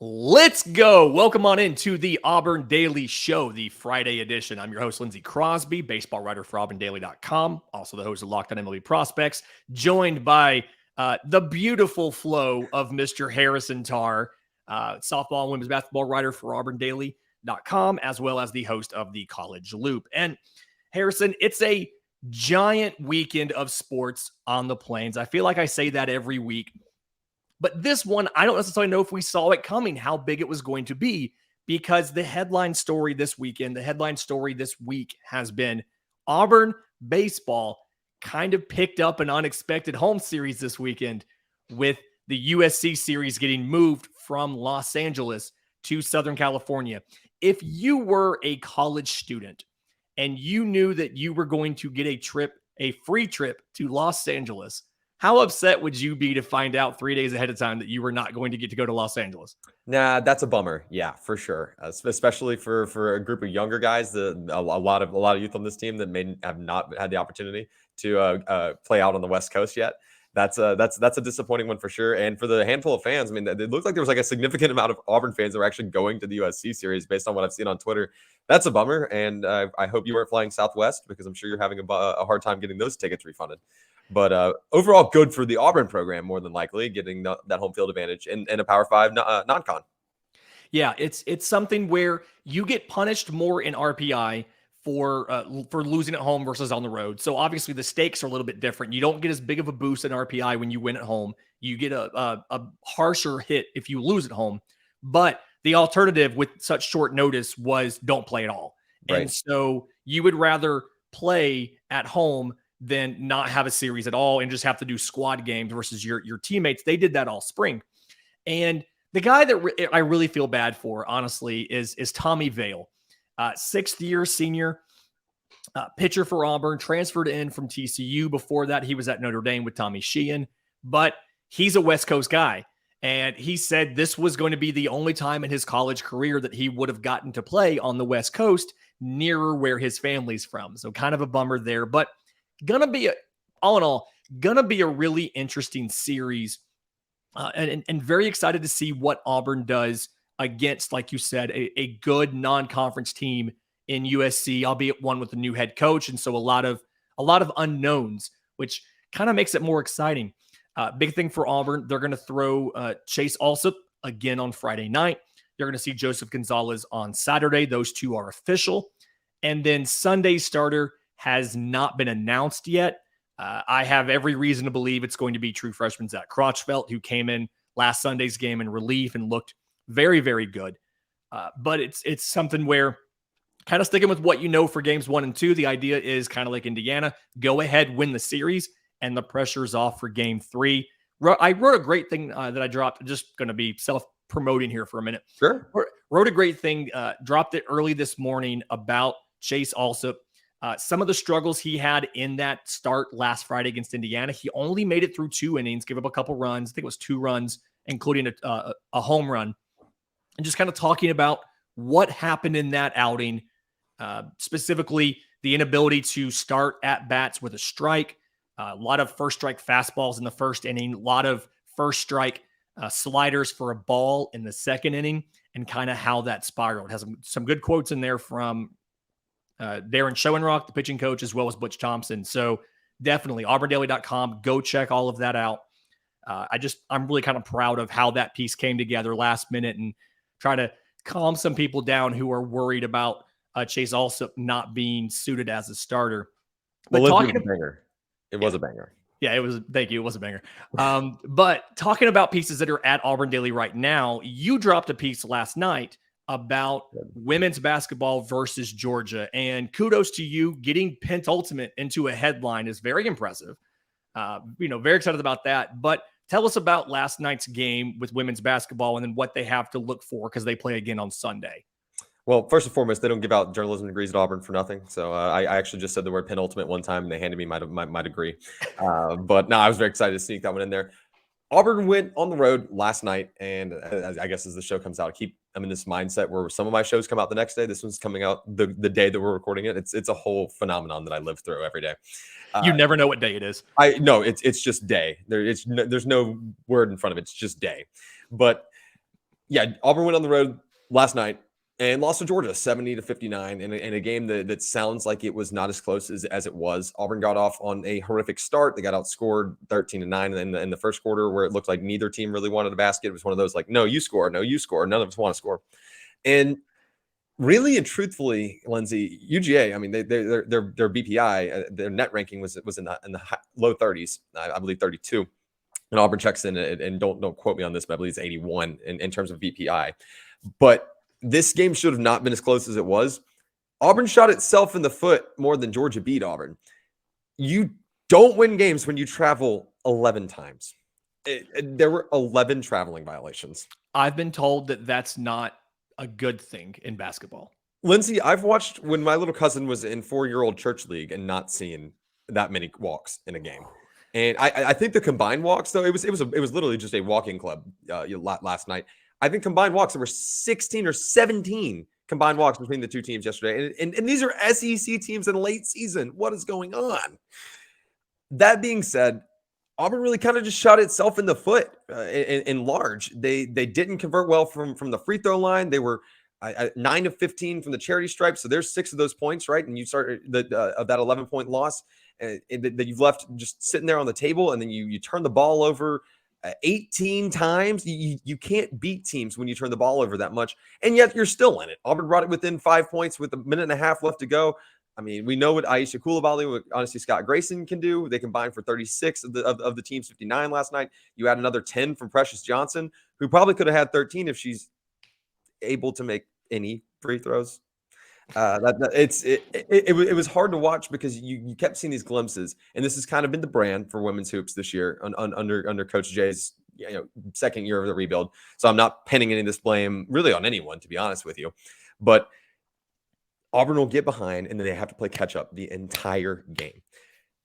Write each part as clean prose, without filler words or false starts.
Let's go. Welcome on into the Auburn Daily Show, the Friday edition. I'm your host, Lindsay Crosby, baseball writer for AuburnDaily.com, also the host of Locked On MLB Prospects, joined by the beautiful flow of Mr. Harrison Tarr, softball and women's basketball writer for AuburnDaily.com, as well as the host of the College Loop. And Harrison, it's a giant weekend of sports on the Plains. I feel like I say that every week. But this one, I don't necessarily know if we saw it coming, how big it was going to be, because the headline story this weekend, the headline story this week has been Auburn baseball kind of picked up an unexpected home series this weekend with the USC series getting moved from Los Angeles to Southern California. If you were a college student and you knew that you were going to get a free trip to Los Angeles, how upset would you be to find out 3 days ahead of time that you were not going to get to go to Los Angeles? Nah, that's a bummer. Yeah, for sure. Especially for a group of younger guys, a lot of youth on this team that may have not had the opportunity to play out on the West Coast yet. That's a disappointing one for sure. And for the handful of fans, I mean, it looked like there was like a significant amount of Auburn fans that were actually going to the USC series based on what I've seen on Twitter. That's a bummer. And I hope you weren't flying Southwest because I'm sure you're having a hard time getting those tickets refunded. But overall, good for the Auburn program, more than likely, getting that home field advantage in a Power 5 non-con. Yeah, it's something where you get punished more in RPI for losing at home versus on the road. So obviously the stakes are a little bit different. You don't get as big of a boost in RPI when you win at home. You get a harsher hit if you lose at home. But the alternative with such short notice was don't play at all. Right. And so you would rather play at home than not have a series at all and just have to do squad games versus your teammates. They did that all spring. And the guy that I really feel bad for, honestly, is Tommy Vale, sixth-year senior pitcher for Auburn, transferred in from TCU. Before that, he was at Notre Dame with Tommy Sheehan. But he's a West Coast guy. And he said this was going to be the only time in his college career that he would have gotten to play on the West Coast, nearer where his family's from. So kind of a bummer there. But gonna be all in all, gonna be a really interesting series, and very excited to see what Auburn does against, like you said, a good non-conference team in USC, albeit one with a new head coach, and so a lot of unknowns, which kind of makes it more exciting. Big thing for Auburn, they're going to throw Chase Alsop again on Friday night. You're going to see Joseph Gonzalez on Saturday. Those two are official, and then Sunday's starter has not been announced yet. I have every reason to believe it's going to be true freshman Zach Crotchfeld, who came in last Sunday's game in relief and looked very, very good. But it's something where kind of sticking with what you know for games 1 and 2, the idea is kind of like Indiana, go ahead, win the series, and the pressure's off for game 3. I wrote a great thing that I dropped, just going to be self-promoting here for a minute. Sure. Wrote a great thing, dropped it early this morning about Chase Alsop. Some of the struggles he had in that start last Friday against Indiana, he only made it through 2 innings, gave up a couple runs. I think it was 2 runs, including a home run. And just kind of talking about what happened in that outing, specifically the inability to start at bats with a strike, a lot of first strike fastballs in the first inning, a lot of first strike sliders for a ball in the second inning, and kind of how that spiraled. It has some good quotes in there from Darren Schoenrock, the pitching coach, as well as Butch Thompson. So definitely AuburnDaily.com. Go check all of that out. I'm really kind of proud of how that piece came together last minute and try to calm some people down who are worried about Chase Alsop not being suited as a starter. But well, it was a banger. It was a banger. Yeah, it was. Thank you. It was a banger. But talking about pieces that are at Auburn Daily right now, you dropped a piece last night about women's basketball versus Georgia. And kudos to you. Getting penultimate into a headline is very impressive. Very excited about that. But tell us about last night's game with women's basketball and then what they have to look for because they play again on Sunday. Well, first and foremost, they don't give out journalism degrees at Auburn for nothing. So I actually just said the word penultimate one time and they handed me my degree. But no, I was very excited to sneak that one in there. Auburn went on the road last night, and I guess as the show comes out, I'm in this mindset where some of my shows come out the next day. This one's coming out the day that we're recording it. It's a whole phenomenon that I live through every day. You never know what day it is. It's just day. There's no word in front of it. It's just day. But Yeah, Auburn went on the road last night and lost to Georgia 70-59 in a game that sounds like it was not as close as it was. Auburn got off on a horrific start. They got outscored 13-9 in the first quarter, where it looked like neither team really wanted a basket. It was one of those like, no, you score, no, you score. None of us want to score. And really and truthfully, Lindsay, UGA, I mean, their BPI, their net ranking was in the low 30s, I believe 32. And Auburn checks in, and don't quote me on this, but I believe it's 81 in terms of VPI. But this game should have not been as close as it was. Auburn shot itself in the foot more than Georgia beat Auburn. You don't win games when you travel 11 times. There were 11 traveling violations. I've been told that that's not a good thing in basketball. Lindsay, I've watched when my little cousin was in 4-year-old church league and not seen that many walks in a game. And I think the combined walks, though, it was literally just a walking club last night. I think combined walks, there were 16 or 17 combined walks between the two teams yesterday. And these are SEC teams in late season. What is going on? That being said, Auburn really kind of just shot itself in the foot in large. They didn't convert well from the free throw line. They were 9 of 15 from the charity stripe. So there's 6 of those points, right? And you start of that 11-point loss that you've left just sitting there on the table, and then you turn the ball over 18 times. You can't beat teams when you turn the ball over that much, and yet you're still in it. Auburn brought it within 5 points with a minute and a half left to go. I mean, we know what Aisha Coulibaly, what honestly Scott Grayson can do. They combined for 36 of the team's 59 last night. You add another 10 from Precious Johnson, who probably could have had 13 if she's able to make any free throws. It was hard to watch because you kept seeing these glimpses, and this has kind of been the brand for women's hoops this year under Coach Jay's second year of the rebuild. So I'm not pinning any of this blame really on anyone, to be honest with you, but Auburn will get behind, and then they have to play catch up the entire game.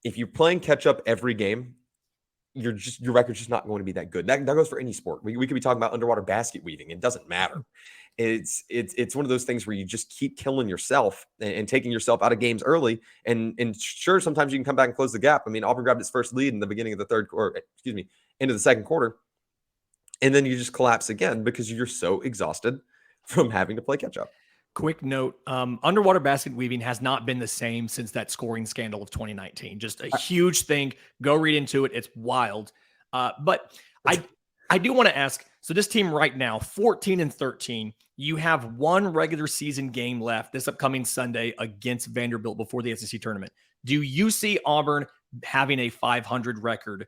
If you're playing catch up every game, your record's just not going to be that good. That goes for any sport. We could be talking about underwater basket weaving. It doesn't matter. It's one of those things where you just keep killing yourself and taking yourself out of games early. And sure, sometimes you can come back and close the gap. I mean, Auburn grabbed its first lead in the beginning of the into the second quarter. And then you just collapse again because you're so exhausted from having to play catch up. Quick note, underwater basket weaving has not been the same since that scoring scandal of 2019. Just a huge thing. Go read into it. It's wild. But I do want to ask, so this team right now, 14-13, you have one regular season game left this upcoming Sunday against Vanderbilt before the SEC tournament. Do you see Auburn having a 500 record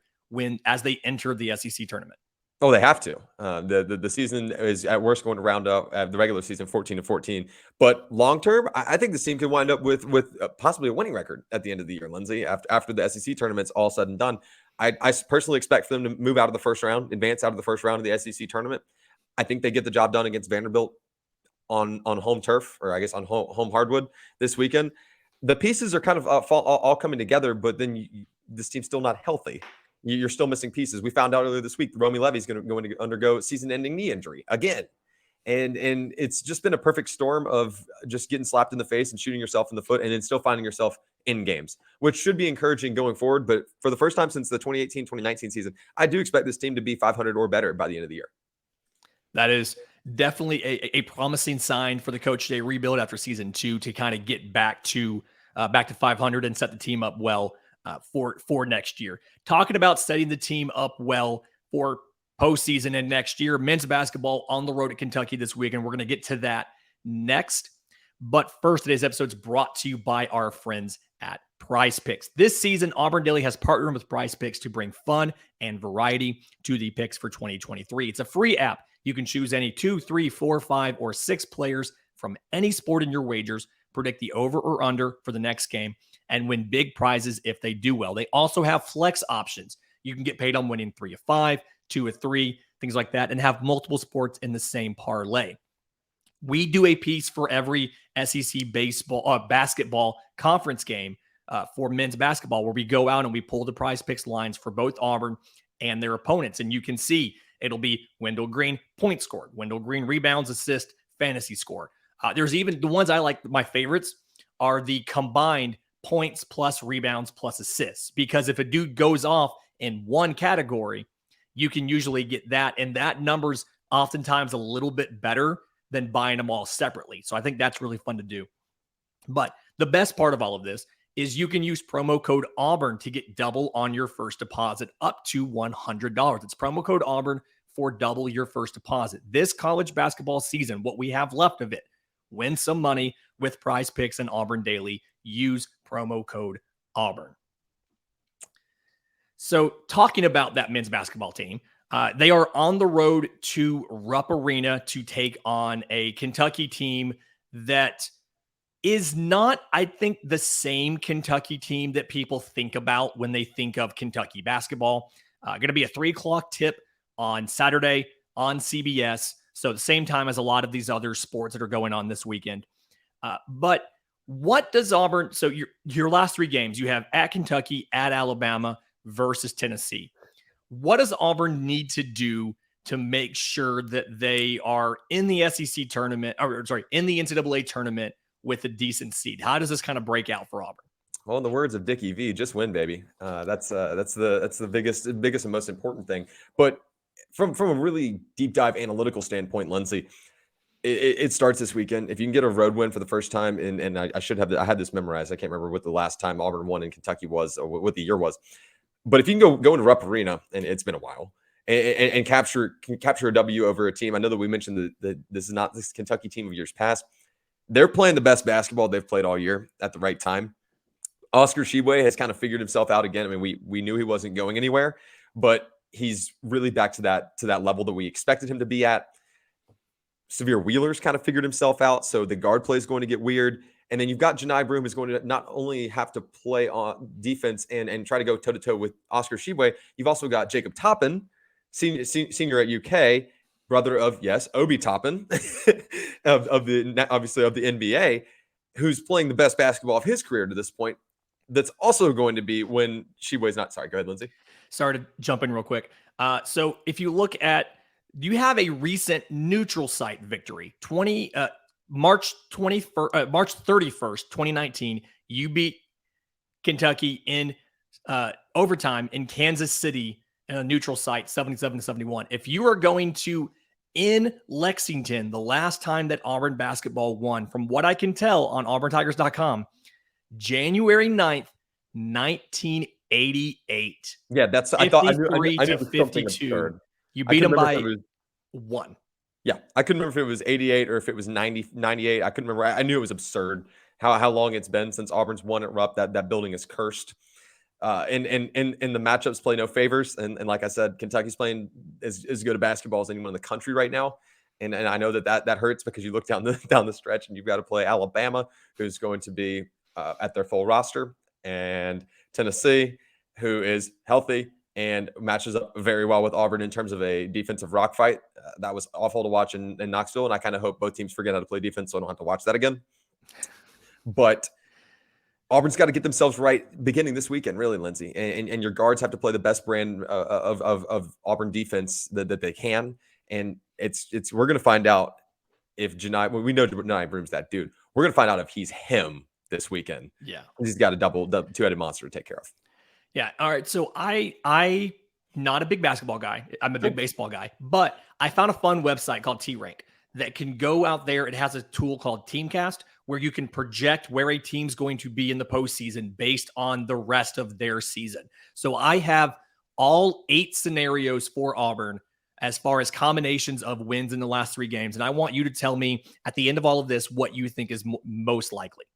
as they enter the SEC tournament? Oh, they have to. The season is at worst going to round up the regular season 14-14. But long term, I think this team could wind up with possibly a winning record at the end of the year, Lindsay, after the SEC tournament's all said and done. I personally expect for them to move out of the first round, advance out of the first round of the SEC tournament. I think they get the job done against Vanderbilt on home turf, or I guess on home hardwood this weekend. The pieces are kind of all coming together, but then this team's still not healthy. You're still missing pieces. We found out earlier this week Romy Levy is going to undergo season-ending knee injury again. And it's just been a perfect storm of just getting slapped in the face and shooting yourself in the foot and then still finding yourself in games, which should be encouraging going forward. But for the first time since the 2018-2019 season, I do expect this team to be 500 or better by the end of the year. That is definitely a promising sign for the Coach Jay rebuild after season 2 to kind of get back to 500 and set the team up well for next year. Talking about setting the team up well for postseason and next year, men's basketball on the road at Kentucky this week, and we're going to get to that next. But first, today's episode is brought to you by our friends at Prize Picks. This season, Auburn Daily has partnered with Prize Picks to bring fun and variety to the picks for 2023. It's a free app. You can choose any 2, 3, 4, 5, or 6 players from any sport in your wagers, predict the over or under for the next game, and win big prizes if they do well. They also have flex options. You can get paid on winning 3 of 5, 2 of 3, things like that, and have multiple sports in the same parlay. We do a piece for every SEC basketball conference game for men's basketball, where we go out and we pull the Prize Picks lines for both Auburn and their opponents. And you can see it'll be Wendell Green points scored, Wendell Green rebounds, assist, fantasy score. There's even the ones I like. My favorites are the combined points plus rebounds plus assists, because if a dude goes off in one category, you can usually get that, and that number's oftentimes a little bit better than buying them all separately. So I think that's really fun to do. But the best part of all of this is you can use promo code Auburn to get double on your first deposit up to $100. It's promo code Auburn for double your first deposit. This college basketball season, what we have left of it, win some money with Prize Picks and Auburn Daily. Use promo code Auburn. So talking about that men's basketball team, they are on the road to Rupp Arena to take on a Kentucky team that is not, I think, the same Kentucky team that people think about when they think of Kentucky basketball. Going to be a 3:00 tip on Saturday on CBS. So the same time as a lot of these other sports that are going on this weekend. But what does Auburn, so your last 3 games, you have at Kentucky, at Alabama versus Tennessee. What does Auburn need to do to make sure that they are in the SEC tournament, in the NCAA tournament with a decent seed? How does this kind of break out for Auburn? Well, in the words of Dickie V, just win, baby. That's the biggest and most important thing. But from a really deep dive analytical standpoint, Lindsay, it starts this weekend. If you can get a road win for the first time, and I should have, I had this memorized. I can't remember what the last time Auburn won in Kentucky was, or what the year was. But if you can go into Rupp Arena, and it's been a while, and capture a W over a team. I know that we mentioned that this is not this Kentucky team of years past. They're playing the best basketball they've played all year at the right time. Oscar Tshiebwe has kind of figured himself out again. I mean, we knew he wasn't going anywhere, but he's really back to that level that we expected him to be at. Severe Wheeler's kind of figured himself out, so the guard play is going to get weird. And then you've got Janai Broome, who's going to not only have to play on defense and try to go toe-to-toe with Oscar Tshiebwe, you've also got Jacob Toppin, senior at UK, brother of, yes, Obi Toppin, obviously of the NBA, who's playing the best basketball of his career to this point. That's also going to be when Tshiebwe's not. Sorry, go ahead, Lindsay. Sorry to jump in real quick. So if you look at, you have a recent neutral site victory, March 31st, 2019. You beat Kentucky in overtime in Kansas City in a neutral site, 77-71. If you are going to, in Lexington, the last time that Auburn basketball won, from what I can tell on auburntigers.com, January 9th, 1988. Yeah, that's, I thought I knew it was something absurd. You beat them by 1. Yeah, I couldn't remember if it was 88 or if it was 98. I couldn't remember. I knew it was absurd how long it's been since Auburn's won at Rupp. That building is cursed. And the matchups play no favors. And like I said, Kentucky's playing as good a basketball as anyone in the country right now. And I know that hurts because you look down the stretch and you've got to play Alabama, who's going to be at their full roster, and Tennessee, who is healthy and matches up very well with Auburn in terms of a defensive rock fight. That was awful to watch in Knoxville, and I kind of hope both teams forget how to play defense so I don't have to watch that again. But Auburn's got to get themselves right beginning this weekend, really, Lindsay. And your guards have to play the best brand of Auburn defense that they can. And we're going to find out if we know Janai Broome's that dude. We're going to find out if he's him this weekend. Yeah. He's got a two-headed monster to take care of. Yeah. All right. So I not a big basketball guy. I'm a big baseball guy, but I found a fun website called T-Rank that can go out there. It has a tool called Teamcast where you can project where a team's going to be in the postseason based on the rest of their season. So I have all 8 scenarios for Auburn as far as combinations of wins in the last 3 games. And I want you to tell me at the end of all of this what you think is most likely.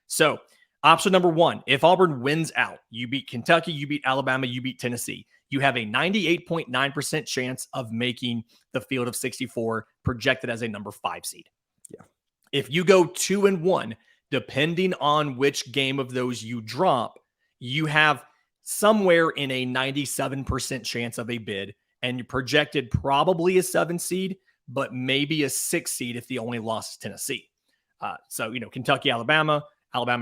So option number 1, if Auburn wins out, you beat Kentucky, you beat Alabama, you beat Tennessee, you have a 98.9% chance of making the field of 64, projected as a number 5 seed. Yeah. If you go 2-1, depending on which game of those you drop, you have somewhere in a 97% chance of a bid, and you projected probably a 7 seed, but maybe a 6 seed if the only loss is Tennessee. So, Kentucky, Alabama,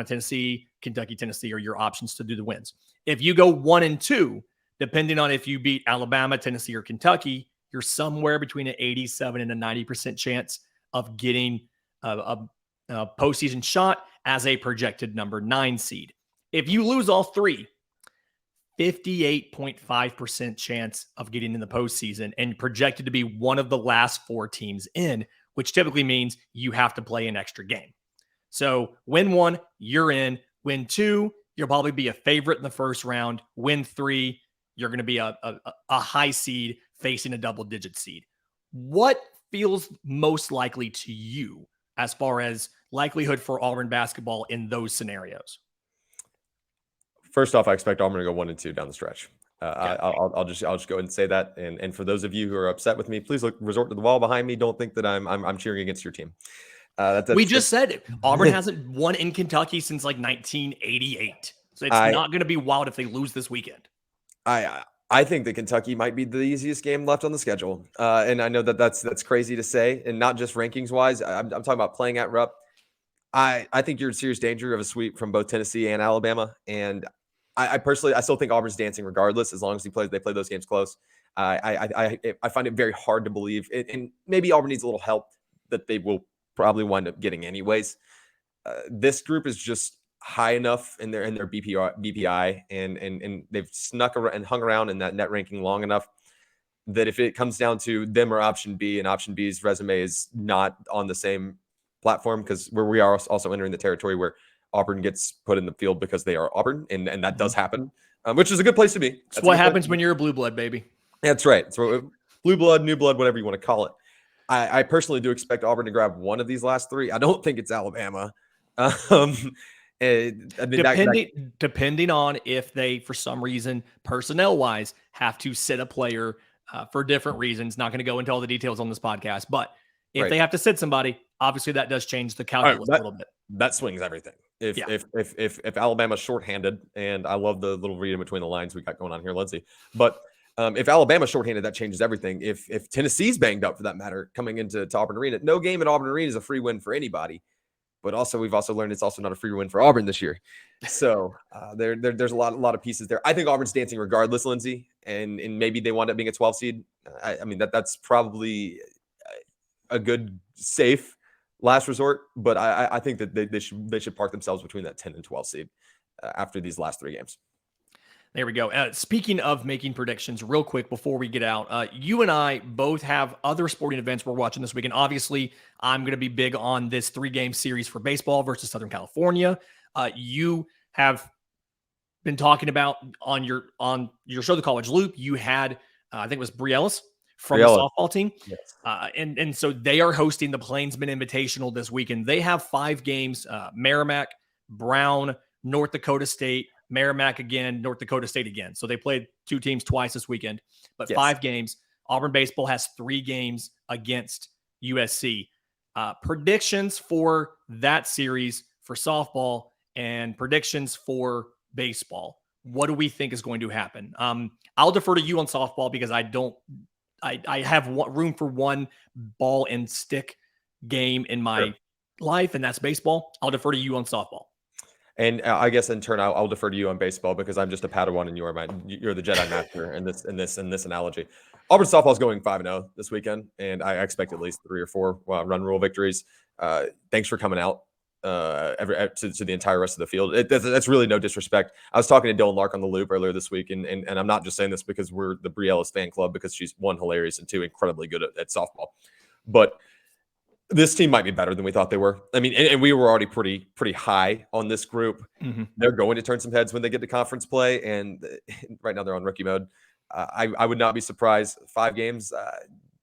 Tennessee, Kentucky, Tennessee are your options to do the wins. If you go 1-2, depending on if you beat Alabama, Tennessee, or Kentucky, you're somewhere between an 87 and a 90% chance of getting a postseason shot as a projected number 9 seed. If you lose all 3, 58.5% chance of getting in the postseason and projected to be one of the last 4 teams in, which typically means you have to play an extra game. So win 1, you're in. Win 2, you'll probably be a favorite in the first round. Win 3, you're going to be a high seed facing a double-digit seed. What feels most likely to you as far as likelihood for Auburn basketball in those scenarios? First off, I expect Auburn to go 1-2 down the stretch. Okay. I'll just go ahead and say that. And for those of you who are upset with me, please resort to the wall behind me. Don't think that I'm cheering against your team. We just said it. Auburn hasn't won in Kentucky since like 1988. So it's not going to be wild if they lose this weekend. I think that Kentucky might be the easiest game left on the schedule. And I know that that's crazy to say, and not just rankings wise. I'm talking about playing at Rupp. I think you're in serious danger of a sweep from both Tennessee and Alabama. And I personally, I still think Auburn's dancing regardless, as long as they play those games close. I find it very hard to believe, and maybe Auburn needs a little help that they will probably wind up getting anyways. This group is just high enough in their BPI, and they've snuck around and hung around in that net ranking long enough that if it comes down to them or option B, and option B's resume is not on the same platform, because we are also entering the territory where Auburn gets put in the field because they are Auburn, and that does happen, which is a good place to be. That's what happens when you're a blue blood, baby. That's right. So blue blood, new blood, whatever you want to call it. I personally do expect Auburn to grab one of these last 3. I don't think it's Alabama. Depending on if they, for some reason, personnel-wise, have to sit a player for different reasons. Not going to go into all the details on this podcast, but if they have to sit somebody, obviously that does change the calculus a little bit. That swings everything. If Alabama's shorthanded, and I love the little read in between the lines we got going on here, Lindsay, but if Alabama's shorthanded, that changes everything. If Tennessee's banged up, for that matter, coming into Auburn Arena, no game at Auburn Arena is a free win for anybody. But also, we've also learned it's also not a free win for Auburn this year. So there's a lot of pieces there. I think Auburn's dancing regardless, Lindsay, and maybe they wind up being a 12 seed. I mean that's probably a good safe last resort, but I think that they should park themselves between that 10 and 12 seed after these last 3 games. There we go. Speaking of making predictions, real quick before we get out, you and I both have other sporting events we're watching this weekend. Obviously, I'm going to be big on this 3-game series for baseball versus Southern California. You have been talking about on your show, The College Loop. You had, I think it was Briellis from the softball team. Yes. And so they are hosting the Plainsman Invitational this weekend. They have 5 games, Merrimack, Brown, North Dakota State, Merrimack again, North Dakota State again. So they played 2 teams twice this weekend, but 5 games. Auburn baseball has 3 games against USC. Predictions for that series for softball and predictions for baseball. What do we think is going to happen? I'll defer to you on softball because I have room for one ball and stick game in my life, and that's baseball. I'll defer to you on softball. And I guess in turn, I'll defer to you on baseball because I'm just a Padawan and you're the Jedi Master in this analogy. Auburn softball is going 5-0 this weekend, and I expect at least 3 or 4 run rule victories. Thanks for coming out to the entire rest of the field. That's really no disrespect. I was talking to Dylan Lark on the Loop earlier this week, and I'm not just saying this because we're the Briellis fan club, because she's 1, hilarious, and 2, incredibly good at softball. But this team might be better than we thought they were. I mean, and we were already pretty high on this group. Mm-hmm. They're going to turn some heads when they get to conference play, and right now they're on rookie mode. I would not be surprised. 5 games,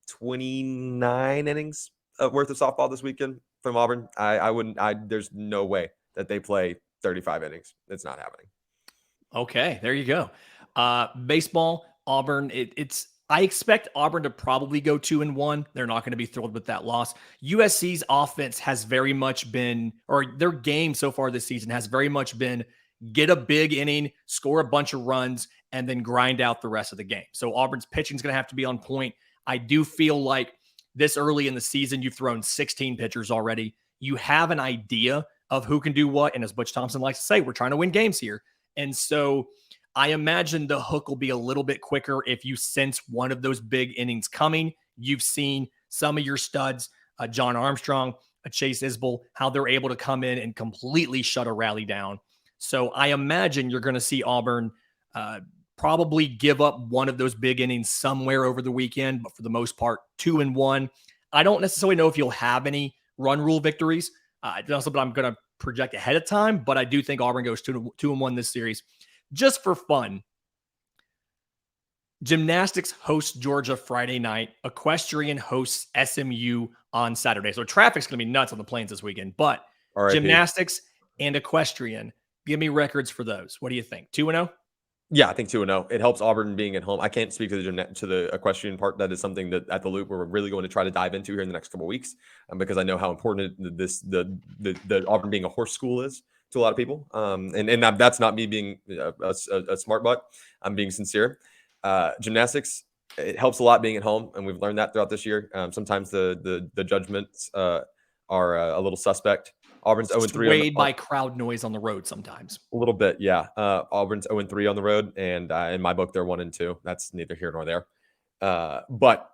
29 innings worth of softball this weekend from Auburn. I wouldn't. There's no way that they play 35 innings. It's not happening. Okay, there you go. Baseball, Auburn. I expect Auburn to probably go 2-1. They're not going to be thrilled with that loss. USC's offense has very much been, or their game so far this season has very much been, get a big inning, score a bunch of runs, and then grind out the rest of the game. So Auburn's pitching is going to have to be on point. I do feel like this early in the season, you've thrown 16 pitchers already. You have an idea of who can do what. And as Butch Thompson likes to say, we're trying to win games here. And so I imagine the hook will be a little bit quicker if you sense one of those big innings coming. You've seen some of your studs, John Armstrong, Chase Isbell, how they're able to come in and completely shut a rally down. So I imagine you're going to see Auburn probably give up one of those big innings somewhere over the weekend, but for the most part, 2-1. I don't necessarily know if you'll have any run rule victories. It's not something I'm going to project ahead of time, but I do think Auburn goes 2-1 this series. Just for fun, gymnastics hosts Georgia Friday night. Equestrian hosts SMU on Saturday. So traffic's going to be nuts on the Plains this weekend, but RIP. gymnastics and equestrian, give me records for those. What do you think? 2-0? Yeah, I think 2-0. It helps Auburn being at home. I can't speak to the equestrian part. That is something that at the Loop we're really going to try to dive into here in the next couple of weeks, because I know how important the Auburn being a horse school is to a lot of people. And that's not me being a smart butt. I'm being sincere. Gymnastics, it helps a lot being at home, and we've learned that throughout this year. Sometimes the judgments are a little suspect. Auburn's 0-3 swayed by crowd noise on the road sometimes. A little bit, yeah. Auburn's 0-3 on the road, and in my book, they're 1-2. That's neither here nor there. But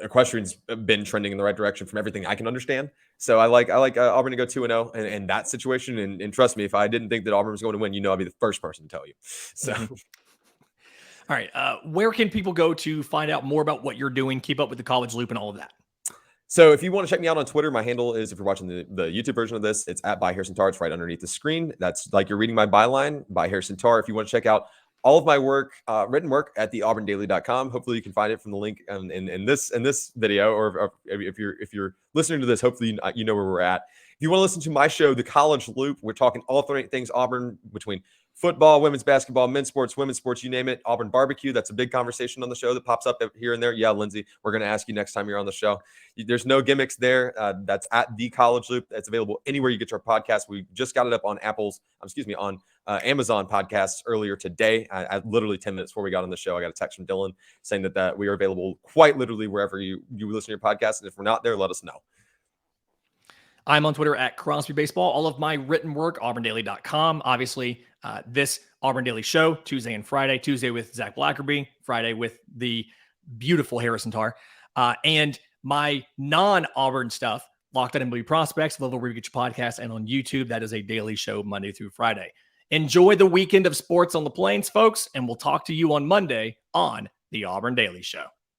equestrian's been trending in the right direction from everything I can understand. So I like Auburn to go 2-0 in that situation. And trust me, if I didn't think that Auburn was going to win, I'd be the first person to tell you. So. All right. Where can people go to find out more about what you're doing, keep up with the College Loop and all of that? So if you want to check me out on Twitter, my handle is, if you're watching the YouTube version of this, it's @byharrisontarr. It's right underneath the screen. That's like you're reading my byline, by Harrison Tarr. If you want to check out all of my work, written work, at theauburndaily.com. Hopefully you can find it from the link in this video, or if you're listening to this, hopefully you know where we're at. If you want to listen to my show, The College Loop, we're talking all things Auburn, between football, women's basketball, men's sports, women's sports, you name it. Auburn barbecue, that's a big conversation on the show that pops up here and there. Yeah, Lindsay, we're going to ask you next time you're on the show. There's no gimmicks there. That's at The College Loop. That's available anywhere you get your podcast. We just got it up on Amazon podcasts earlier today. I literally 10 minutes before we got on the show, I got a text from Dylan saying that we are available quite literally wherever you listen to your podcast. And if we're not there, let us know. I'm on Twitter at Crosby Baseball. All of my written work, auburndaily.com. Obviously, this Auburn Daily Show, Tuesday and Friday. Tuesday with Zach Blackerby, Friday with the beautiful Harrison Tarr. And my non-Auburn stuff, Locked On MLB Prospects, available where you get your podcast, and on YouTube. That is a daily show Monday through Friday. Enjoy the weekend of sports on the Plains, folks, and we'll talk to you on Monday on the Auburn Daily Show.